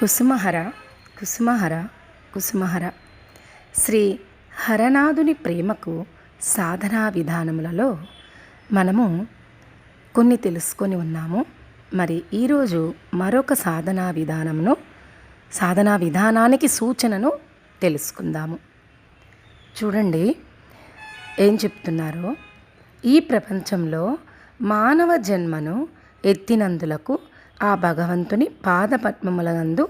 కుసుమహర కుసుమహర కుసుమహర శ్రీ హరనాథుని ప్రేమకు సాధనా విధానములలో మనము కొన్ని తెలుసుకొని ఉన్నాము. మరి ఈరోజు మరొక సాధనా విధానానికి సూచనను తెలుసుకుందాము. చూడండి ఏం చెప్తున్నారో. ఈ ప్రపంచంలో మానవ జన్మను ఎత్తినందులకు ఆ భగవంతుని పాదపద్మములందు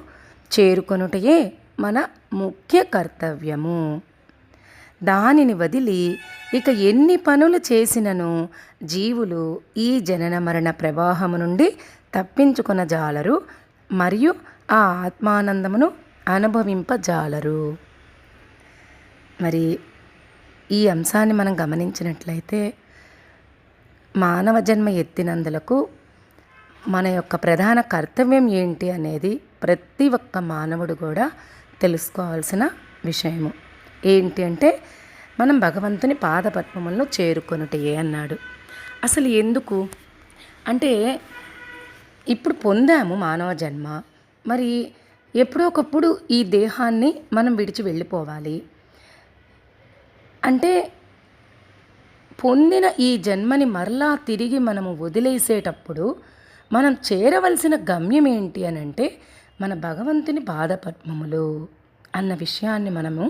చేరుకొనుటయే మన ముఖ్య కర్తవ్యము. దానిని వదిలి ఇక ఎన్ని పనులు చేసినను జీవులు ఈ జనన మరణ ప్రవాహము నుండి తప్పించుకొనజాలరు మరియు ఆ ఆత్మానందమును అనుభవింపజాలరు. మరి ఈ అంశాన్ని మనం గమనించినట్లయితే మానవ జన్మ ఎత్తినందులకు మన యొక్క ప్రధాన కర్తవ్యం ఏంటి అనేది ప్రతి ఒక్క మానవుడు కూడా తెలుసుకోవాల్సిన విషయము. ఏంటి అంటే మనం భగవంతుని పాదపద్మములను చేరుకొనుటయే అన్నాడు. అసలు ఎందుకు అంటే ఇప్పుడు పొందాము మానవ జన్మ, మరి ఎప్పుడో ఒకప్పుడు ఈ దేహాన్ని మనం విడిచి వెళ్ళిపోవాలి. అంటే పొందిన ఈ జన్మని మరలా తిరిగి మనము వదిలేసేటప్పుడు మనం చేరవలసిన గమ్యం ఏంటి అని అంటే మన భగవంతుని పాదపద్మములు అన్న విషయాన్ని మనము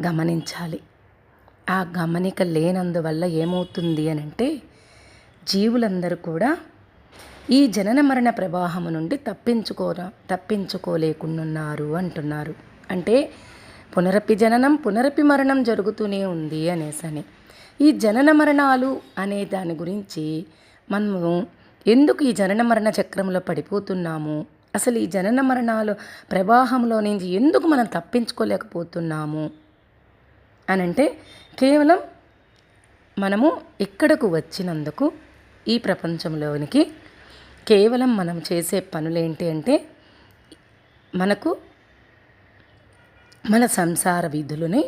గమనించాలి. ఆ గమనిక లేనందువల్ల ఏమవుతుంది అని అంటే జీవులందరూ కూడా ఈ జనన మరణ ప్రవాహము నుండి తప్పించుకోలేకున్నారు అంటున్నారు. అంటే పునరపి జననం పునరపి మరణం జరుగుతూనే ఉంది అనేసని. ఈ జనన మరణాలు అనే దాని గురించి మనము ఎందుకు ఈ జనన మరణ చక్రంలో పడిపోతున్నాము, అసలు ఈ జనన మరణాలు ప్రవాహంలో నుంచి ఎందుకు మనం తప్పించుకోలేకపోతున్నాము అనంటే కేవలం మనము ఇక్కడకు వచ్చినందుకు ఈ ప్రపంచంలోనికి కేవలం మనం చేసే పనులేంటి అంటే మనకు మన సంసార విధులని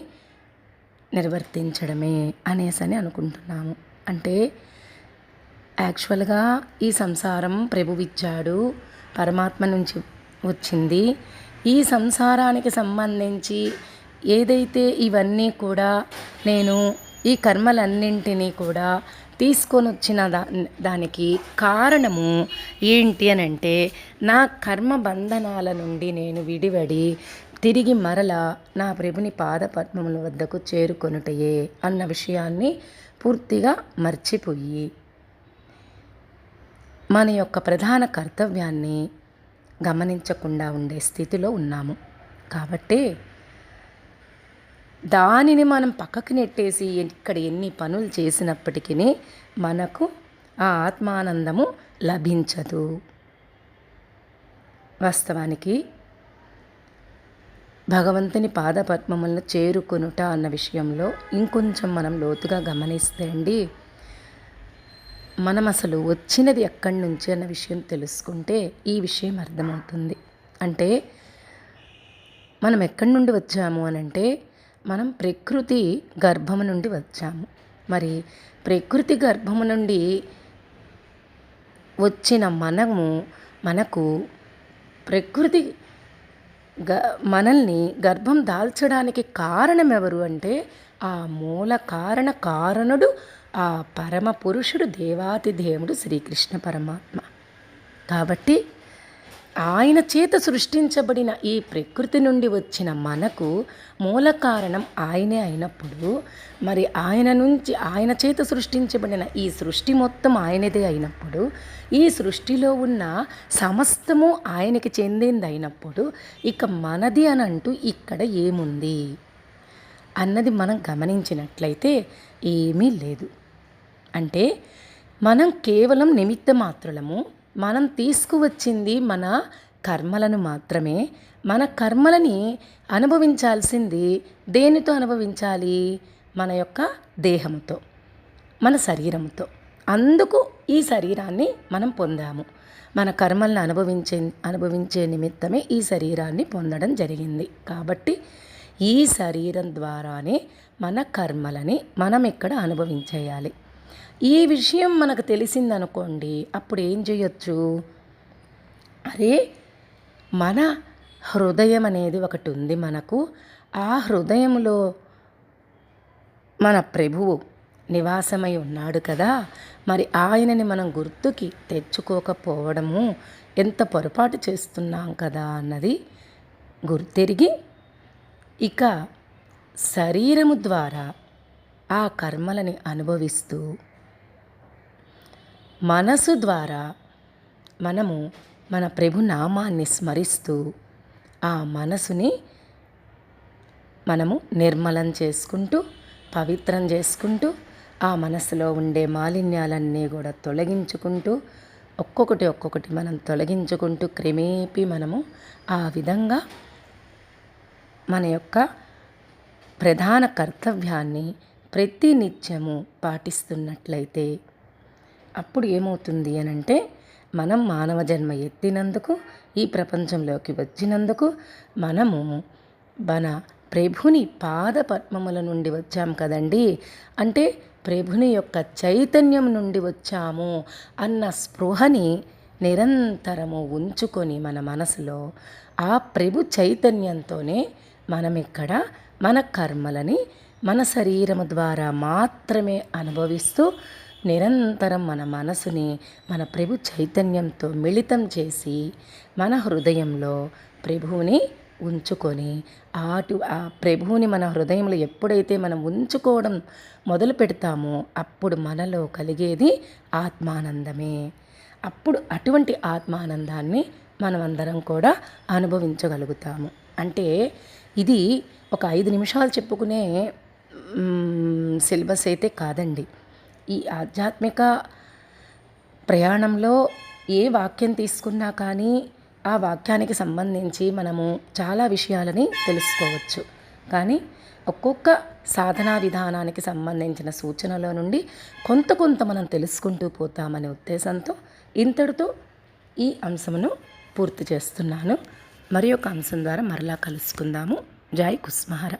నిర్వర్తించడమే అనేసని అనుకుంటున్నాము. అంటే యాక్చువల్గా ఈ సంసారం ప్రభువిచ్చాడు, పరమాత్మ నుంచి వచ్చింది. ఈ సంసారానికి సంబంధించి ఏదైతే ఇవన్నీ కూడా నేను ఈ కర్మలన్నింటినీ కూడా తీసుకొని వచ్చిన దానికి కారణము ఏంటి అని అంటే నా కర్మ బంధనాల నుండి నేను విడివడి తిరిగి మరలా నా ప్రభుని పాదపద్మముల వద్దకు చేరుకొనుటయే అన్న విషయాన్ని పూర్తిగా మర్చిపోయి మన యొక్క ప్రధాన కర్తవ్యాన్ని గమనించకుండా ఉండే స్థితిలో ఉన్నాము. కాబట్టి దానిని మనం పక్కకి నెట్టేసి ఇక్కడ ఎన్ని పనులు చేసినప్పటికీ మనకు ఆ ఆత్మానందము లభించదు. వాస్తవానికి భగవంతుని పాదపద్మములను చేరుకొనుట అన్న విషయంలో ఇంకొంచెం మనం లోతుగా గమనిస్తే అండి, మనం అసలు వచ్చినది ఎక్కడి నుంచి అన్న విషయం తెలుసుకుంటే ఈ విషయం అర్థమవుతుంది. అంటే మనం ఎక్కడి నుండి వచ్చాము అని అంటే మనం ప్రకృతి గర్భము నుండి వచ్చాము. మరి ప్రకృతి గర్భము నుండి వచ్చిన మనకు ప్రకృతి మనల్ని గర్భం దాల్చడానికి కారణం ఎవరు అంటే ఆ మూల కారణుడు ఆ పరమ పురుషుడు దేవాతి దేవుడు శ్రీకృష్ణ పరమాత్మ. కాబట్టి ఆయన చేత సృష్టించబడిన ఈ ప్రకృతి నుండి వచ్చిన మనకు మూల కారణం ఆయనే అయినప్పుడు, మరి ఆయన చేత సృష్టించబడిన ఈ సృష్టి మొత్తం ఆయనదే అయినప్పుడు, ఈ సృష్టిలో ఉన్న సమస్తము ఆయనకి చెందింది అయినప్పుడు ఇక మనది అని అంటూ ఇక్కడ ఏముంది అన్నది మనం గమనించినట్లయితే ఏమీ లేదు. అంటే మనం కేవలం నిమిత్త మాత్రులము. మనం తీసుకువచ్చింది మన కర్మలను మాత్రమే. మన కర్మలని అనుభవించాల్సింది దేనితో అనుభవించాలి? మన యొక్క దేహంతో, మన శరీరంతో. అందుకు ఈ శరీరాన్ని మనం పొందాము. మన కర్మలను అనుభవించే నిమిత్తమే ఈ శరీరాన్ని పొందడం జరిగింది. కాబట్టి ఈ శరీరం ద్వారానే మన కర్మలని మనం ఇక్కడ అనుభవించేయాలి. ఈ విషయం మనకు తెలిసిందనుకోండి, అప్పుడు ఏం చేయొచ్చు? అరే మన హృదయం అనేది ఒకటి ఉంది మనకు. ఆ హృదయంలో మన ప్రభువు నివాసమై ఉన్నాడు కదా. మరి ఆయనని మనం గుర్తుకి తెచ్చుకోకపోవడము ఎంత పొరపాటు చేస్తున్నాం కదా అన్నది గుర్తెరిగి, ఇక శరీరము ద్వారా ఆ కర్మలని అనుభవిస్తూ, మనసు ద్వారా మనము మన ప్రభు నామాన్ని స్మరిస్తూ ఆ మనసుని మనము నిర్మలం చేసుకుంటూ, పవిత్రం చేసుకుంటూ, ఆ మనసులో ఉండే మాలిన్యాలన్నీ కూడా తొలగించుకుంటూ, ఒక్కొక్కటి మనం తొలగించుకుంటూ క్రమేపీ మనము ఆ విధంగా మన యొక్క ప్రధాన కర్తవ్యాన్ని ప్రతి నిత్యము పాటిస్తున్నట్లయితే అప్పుడు ఏమవుతుంది అనంటే, మనం మానవ జన్మ ఎత్తినందుకు, ఈ ప్రపంచంలోకి వచ్చినందుకు మనము మన ప్రభుని పాద పద్మముల నుండి వచ్చాం కదండి. అంటే ప్రభుని యొక్క చైతన్యం నుండి వచ్చాము అన్న స్పృహని నిరంతరము ఉంచుకొని మన మనసులో ఆ ప్రభు చైతన్యంతోనే మనం ఇక్కడ మన కర్మలని మన శరీరము ద్వారా మాత్రమే అనుభవిస్తూ నిరంతరం మన మనసుని మన ప్రభు చైతన్యంతో మిళితం చేసి మన హృదయంలో ప్రభువుని ఉంచుకొని ఆ ప్రభువుని మన హృదయంలో ఎప్పుడైతే మనం ఉంచుకోవడం మొదలు పెడతామో అప్పుడు మనలో కలిగేది ఆత్మానందమే. అప్పుడు అటువంటి ఆత్మానందాన్ని మనమందరం కూడా అనుభవించగలుగుతాము. అంటే ఇది ఒక 5 నిమిషాలు చెప్పుకునే సిలబస్ అయితే కాదండి. ఈ ఆధ్యాత్మిక ప్రయాణంలో ఏ వాక్యం తీసుకున్నా కానీ ఆ వాక్యానికి సంబంధించి మనము చాలా విషయాలని తెలుసుకోవచ్చు. కానీ ఒక్కొక్క సాధనా విధానానికి సంబంధించిన సూచనలో నుండి కొంత మనం తెలుసుకుంటూ పోతామనే ఉద్దేశంతో ఇంతటితో ఈ అంశమును పూర్తి చేస్తున్నాను. మరి ఒక అంశం ద్వారా మరలా కలుసుకుందాము. జై కుస్మహర.